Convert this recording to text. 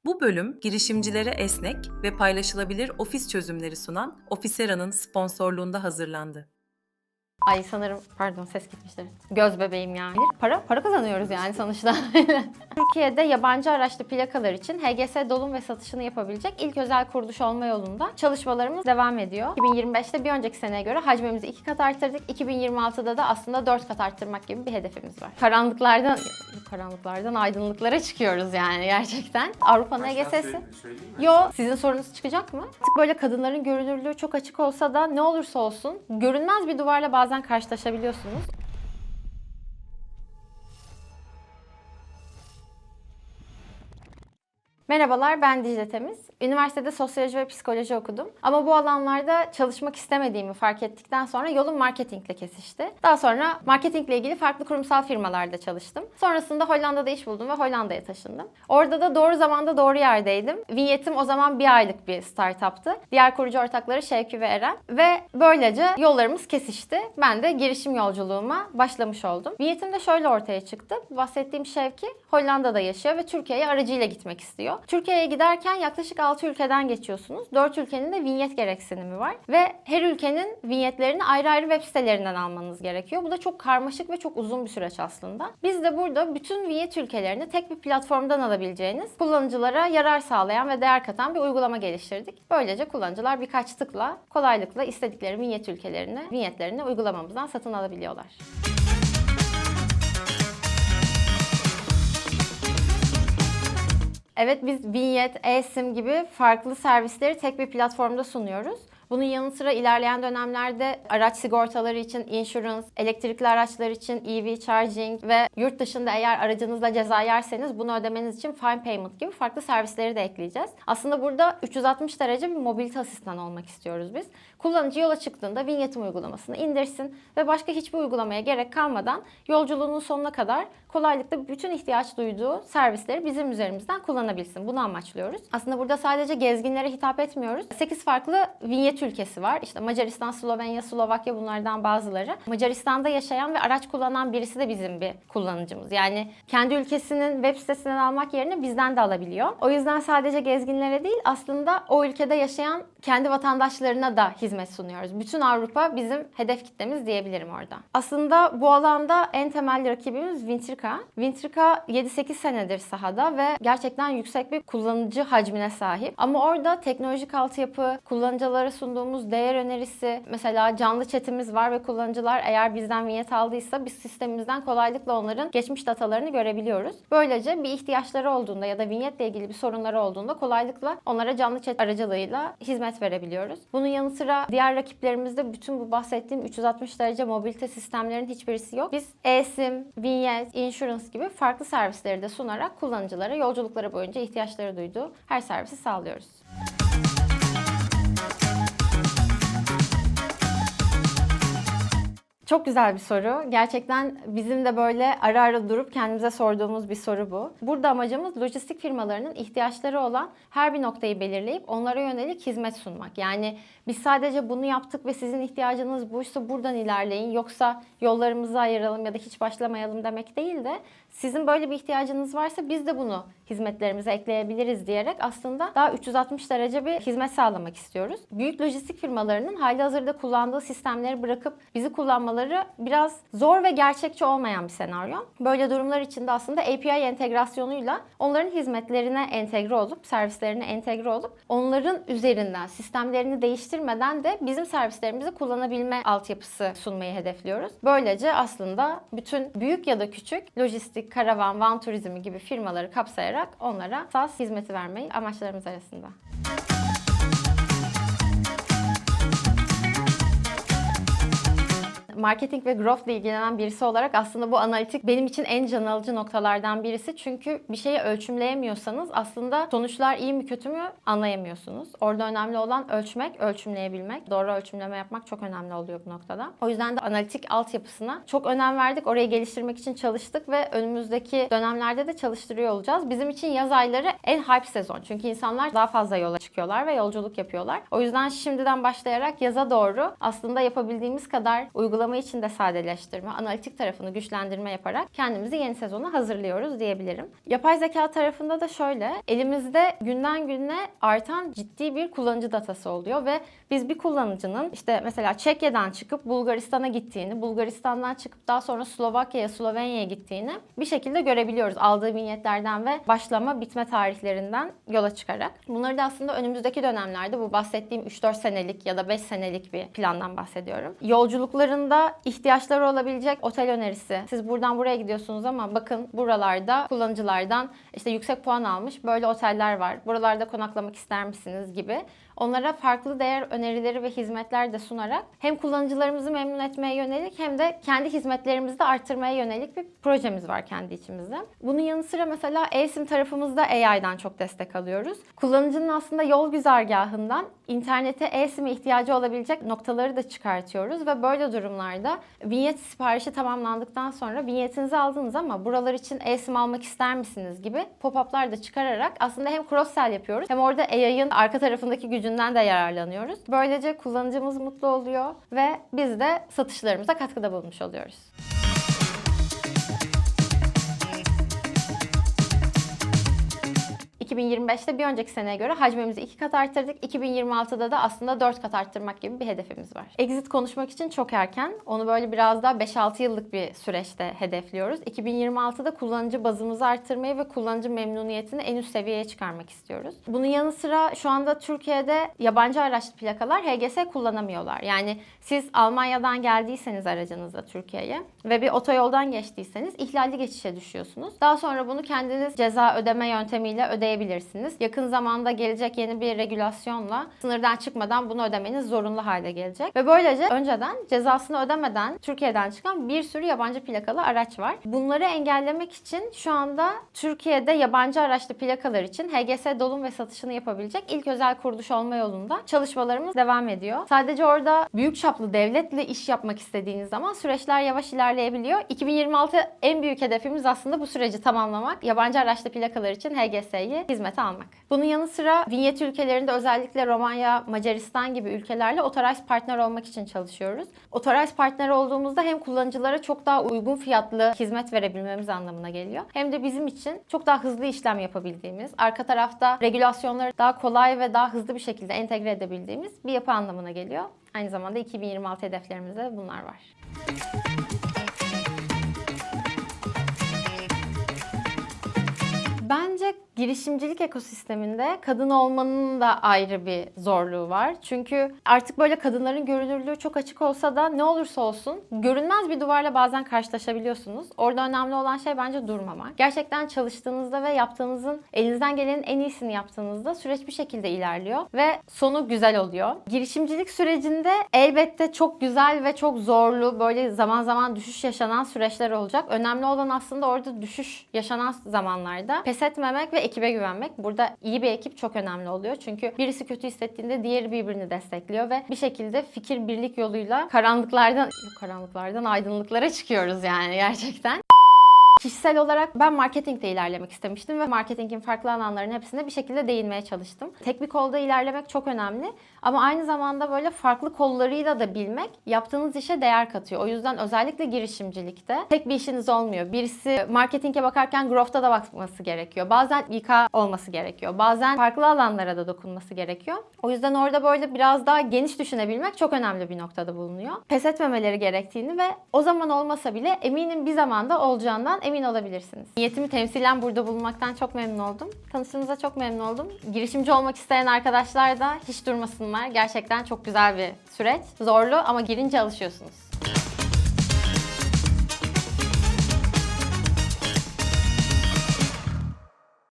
Bu bölüm girişimcilere esnek ve paylaşılabilir ofis çözümleri sunan Officera'nın sponsorluğunda hazırlandı. Ay sanırım, pardon ses gitmiştir. Göz bebeğim yani. Para kazanıyoruz yani sonuçta. Türkiye'de yabancı araçlı plakalar için HGS dolum ve satışını yapabilecek ilk özel kuruluş olma yolunda çalışmalarımız devam ediyor. 2025'te bir önceki seneye göre hacmimizi 2 kat arttırdık. 2026'da da aslında 4 kat arttırmak gibi bir hedefimiz var. Karanlıklardan aydınlıklara çıkıyoruz yani gerçekten. Avrupa'nın HGS'si. Yo, sizin sorunuz çıkacak mı? Artık böyle kadınların görünürlüğü çok açık olsa da ne olursa olsun görünmez bir duvarla bazen karşılaşabiliyorsunuz. Merhabalar, ben Dicle Temiz. Üniversitede sosyoloji ve psikoloji okudum. Ama bu alanlarda çalışmak istemediğimi fark ettikten sonra yolum marketingle kesişti. Daha sonra marketingle ilgili farklı kurumsal firmalarda çalıştım. Sonrasında Hollanda'da iş buldum ve Hollanda'ya taşındım. Orada da doğru zamanda doğru yerdeydim. Vinyet'im o zaman bir aylık bir startuptı. Diğer kurucu ortakları Şevki ve Eren. Ve böylece yollarımız kesişti. Ben de girişim yolculuğuma başlamış oldum. Vinyet'im de şöyle ortaya çıktı. Bahsettiğim Şevki Hollanda'da yaşıyor ve Türkiye'ye aracıyla gitmek istiyor. Türkiye'ye giderken yaklaşık 6 ülkeden geçiyorsunuz. 4 ülkenin de vinyet gereksinimi var. Ve her ülkenin vinyetlerini ayrı ayrı web sitelerinden almanız gerekiyor. Bu da çok karmaşık ve çok uzun bir süreç aslında. Biz de burada bütün vinyet ülkelerini tek bir platformdan alabileceğiniz, kullanıcılara yarar sağlayan ve değer katan bir uygulama geliştirdik. Böylece kullanıcılar birkaç tıkla, kolaylıkla istedikleri vinyet ülkelerini, vinyetlerini uygulamamızdan satın alabiliyorlar. Evet, biz Vinyet, eSIM gibi farklı servisleri tek bir platformda sunuyoruz. Bunun yanı sıra ilerleyen dönemlerde araç sigortaları için insurance, elektrikli araçlar için EV charging ve yurt dışında eğer aracınızla ceza yerseniz bunu ödemeniz için fine payment gibi farklı servisleri de ekleyeceğiz. Aslında burada 360 derece bir mobilite asistan olmak istiyoruz biz. Kullanıcı yola çıktığında Vinyet'im uygulamasını indirsin ve başka hiçbir uygulamaya gerek kalmadan yolculuğunun sonuna kadar kolaylıkla bütün ihtiyaç duyduğu servisleri bizim üzerimizden kullanabilsin. Bunu amaçlıyoruz. Aslında burada sadece gezginlere hitap etmiyoruz. 8 farklı vinyet ülkesi var. İşte Macaristan, Slovenya, Slovakya bunlardan bazıları. Macaristan'da yaşayan ve araç kullanan birisi de bizim bir kullanıcımız. Yani kendi ülkesinin web sitesinden almak yerine bizden de alabiliyor. O yüzden sadece gezginlere değil, aslında o ülkede yaşayan kendi vatandaşlarına da hizmet sunuyoruz. Bütün Avrupa bizim hedef kitlemiz diyebilirim orada. Aslında bu alanda en temel rakibimiz Vintrica. Vintrica 7-8 senedir sahada ve gerçekten yüksek bir kullanıcı hacmine sahip. Ama orada teknolojik altyapı, kullanıcılara sunduğumuz değer önerisi, mesela canlı chatimiz var ve kullanıcılar eğer bizden vinyet aldıysa biz sistemimizden kolaylıkla onların geçmiş datalarını görebiliyoruz. Böylece bir ihtiyaçları olduğunda ya da vinyetle ilgili bir sorunları olduğunda kolaylıkla onlara canlı chat aracılığıyla hizmet verebiliyoruz. Bunun yanı sıra diğer rakiplerimizde bütün bu bahsettiğim 360 derece mobilite sistemlerin hiçbirisi yok. Biz eSIM, vinyet, insurance gibi farklı servisleri de sunarak kullanıcılara yolculukları boyunca ihtiyaçları duyduğu her servisi sağlıyoruz. Çok güzel bir soru. Gerçekten bizim de böyle ara ara durup kendimize sorduğumuz bir soru bu. Burada amacımız lojistik firmalarının ihtiyaçları olan her bir noktayı belirleyip onlara yönelik hizmet sunmak. Yani biz sadece bunu yaptık ve sizin ihtiyacınız buysa buradan ilerleyin, yoksa yollarımızı ayıralım ya da hiç başlamayalım demek değil de sizin böyle bir ihtiyacınız varsa biz de bunu hizmetlerimize ekleyebiliriz diyerek aslında daha 360 derece bir hizmet sağlamak istiyoruz. Büyük lojistik firmalarının halihazırda kullandığı sistemleri bırakıp bizi kullanmaları biraz zor ve gerçekçi olmayan bir senaryo. Böyle durumlar için de aslında API entegrasyonuyla onların hizmetlerine entegre olup, servislerine entegre olup onların üzerinden sistemlerini değiştirmeden de bizim servislerimizi kullanabilme altyapısı sunmayı hedefliyoruz. Böylece aslında bütün büyük ya da küçük lojistik, karavan, van turizmi gibi firmaları kapsayarak onlara SaaS hizmeti vermeyi amaçlarımız arasında. Marketing ve growth ile ilgilenen birisi olarak aslında bu analitik benim için en can alıcı noktalardan birisi. Çünkü bir şeyi ölçümleyemiyorsanız aslında sonuçlar iyi mi kötü mü anlayamıyorsunuz. Orada önemli olan ölçmek, ölçümleyebilmek. Doğru ölçümleme yapmak çok önemli oluyor bu noktada. O yüzden de analitik altyapısına çok önem verdik. Orayı geliştirmek için çalıştık ve önümüzdeki dönemlerde de çalıştırıyor olacağız. Bizim için yaz ayları en hype sezon. Çünkü insanlar daha fazla yola çıkıyorlar ve yolculuk yapıyorlar. O yüzden şimdiden başlayarak yaza doğru aslında yapabildiğimiz kadar uygulama uygulama için de sadeleştirme, analitik tarafını güçlendirme yaparak kendimizi yeni sezona hazırlıyoruz diyebilirim. Yapay zeka tarafında da şöyle, elimizde günden güne artan ciddi bir kullanıcı datası oluyor ve biz bir kullanıcının işte mesela Çekya'dan çıkıp Bulgaristan'a gittiğini, Bulgaristan'dan çıkıp daha sonra Slovakya'ya, Slovenya'ya gittiğini bir şekilde görebiliyoruz. Aldığı vinyetlerden ve başlama bitme tarihlerinden yola çıkarak. Bunları da aslında önümüzdeki dönemlerde bu bahsettiğim 3-4 senelik ya da 5 senelik bir plandan bahsediyorum. Yolculuklarında ihtiyaçları olabilecek otel önerisi. Siz buradan buraya gidiyorsunuz ama bakın buralarda kullanıcılardan işte yüksek puan almış böyle oteller var. Buralarda konaklamak ister misiniz gibi. Onlara farklı değer önerileri ve hizmetler de sunarak hem kullanıcılarımızı memnun etmeye yönelik hem de kendi hizmetlerimizi de arttırmaya yönelik bir projemiz var kendi içimizde. Bunun yanı sıra mesela eSIM tarafımızda AI'dan çok destek alıyoruz. Kullanıcının aslında yol güzergahından internete eSIM'e ihtiyacı olabilecek noktaları da çıkartıyoruz ve böyle durumlarda vinyet siparişi tamamlandıktan sonra vinyetinizi aldınız ama buralar için eSIM almak ister misiniz gibi pop-up'lar da çıkararak aslında hem cross-sell yapıyoruz hem orada AI'ın arka tarafındaki gücünden de yararlanıyoruz. Böylece kullanıcımız mutlu oluyor ve biz de satışlarımıza katkıda bulunmuş oluyoruz. 2025'te bir önceki seneye göre hacmimizi 2 kat arttırdık. 2026'da da aslında 4 kat arttırmak gibi bir hedefimiz var. Exit konuşmak için çok erken. Onu böyle biraz daha 5-6 yıllık bir süreçte hedefliyoruz. 2026'da kullanıcı bazımızı arttırmayı ve kullanıcı memnuniyetini en üst seviyeye çıkarmak istiyoruz. Bunun yanı sıra şu anda Türkiye'de yabancı araçlı plakalar HGS kullanamıyorlar. Yani siz Almanya'dan geldiyseniz aracınızla Türkiye'ye ve bir otoyoldan geçtiyseniz ihlalli geçişe düşüyorsunuz. Daha sonra bunu kendiniz ceza ödeme yöntemiyle ödeyebilirsiniz. Yakın zamanda gelecek yeni bir regülasyonla sınırdan çıkmadan bunu ödemeniz zorunlu hale gelecek. Ve böylece önceden cezasını ödemeden Türkiye'den çıkan bir sürü yabancı plakalı araç var. Bunları engellemek için şu anda Türkiye'de yabancı araçlı plakalar için HGS dolum ve satışını yapabilecek ilk özel kuruluş olma yolunda çalışmalarımız devam ediyor. Sadece orada büyük çaplı devletle iş yapmak istediğiniz zaman süreçler yavaş ilerleyebiliyor. 2026 en büyük hedefimiz aslında bu süreci tamamlamak. Yabancı araçlı plakalar için HGS'yi hizmete almak. Bunun yanı sıra vinyet ülkelerinde özellikle Romanya, Macaristan gibi ülkelerle Authorize partner olmak için çalışıyoruz. Authorize partner olduğumuzda hem kullanıcılara çok daha uygun fiyatlı hizmet verebilmemiz anlamına geliyor. Hem de bizim için çok daha hızlı işlem yapabildiğimiz, arka tarafta regülasyonları daha kolay ve daha hızlı bir şekilde entegre edebildiğimiz bir yapı anlamına geliyor. Aynı zamanda 2026 hedeflerimizde bunlar var. Bence girişimcilik ekosisteminde kadın olmanın da ayrı bir zorluğu var. Çünkü artık böyle kadınların görünürlüğü çok açık olsa da ne olursa olsun görünmez bir duvarla bazen karşılaşabiliyorsunuz. Orada önemli olan şey bence durmamak. Gerçekten çalıştığınızda ve yaptığınızın elinizden gelenin en iyisini yaptığınızda süreç bir şekilde ilerliyor ve sonu güzel oluyor. Girişimcilik sürecinde elbette çok güzel ve çok zorlu böyle zaman zaman düşüş yaşanan süreçler olacak. Önemli olan aslında orada düşüş yaşanan zamanlarda pes etmemek ve ekibe güvenmek. Burada iyi bir ekip çok önemli oluyor. Çünkü birisi kötü hissettiğinde diğeri birbirini destekliyor ve bir şekilde fikir birlik yoluyla karanlıklardan aydınlıklara çıkıyoruz yani gerçekten. Kişisel olarak ben marketingde ilerlemek istemiştim ve marketingin farklı alanlarının hepsine bir şekilde değinmeye çalıştım. Tek bir kolda ilerlemek çok önemli ama aynı zamanda böyle farklı kollarıyla da bilmek yaptığınız işe değer katıyor. O yüzden özellikle girişimcilikte tek bir işiniz olmuyor. Birisi marketinge bakarken growth'a da bakması gerekiyor. Bazen İK olması gerekiyor. Bazen farklı alanlara da dokunması gerekiyor. O yüzden orada böyle biraz daha geniş düşünebilmek çok önemli bir noktada bulunuyor. Pes etmemeleri gerektiğini ve o zaman olmasa bile eminim bir zamanda olacağından emin olabilirsiniz. Niyetimi temsilen burada bulunmaktan çok memnun oldum. Tanıştığımıza çok memnun oldum. Girişimci olmak isteyen arkadaşlar da hiç durmasınlar. Gerçekten çok güzel bir süreç. Zorlu ama girince alışıyorsunuz.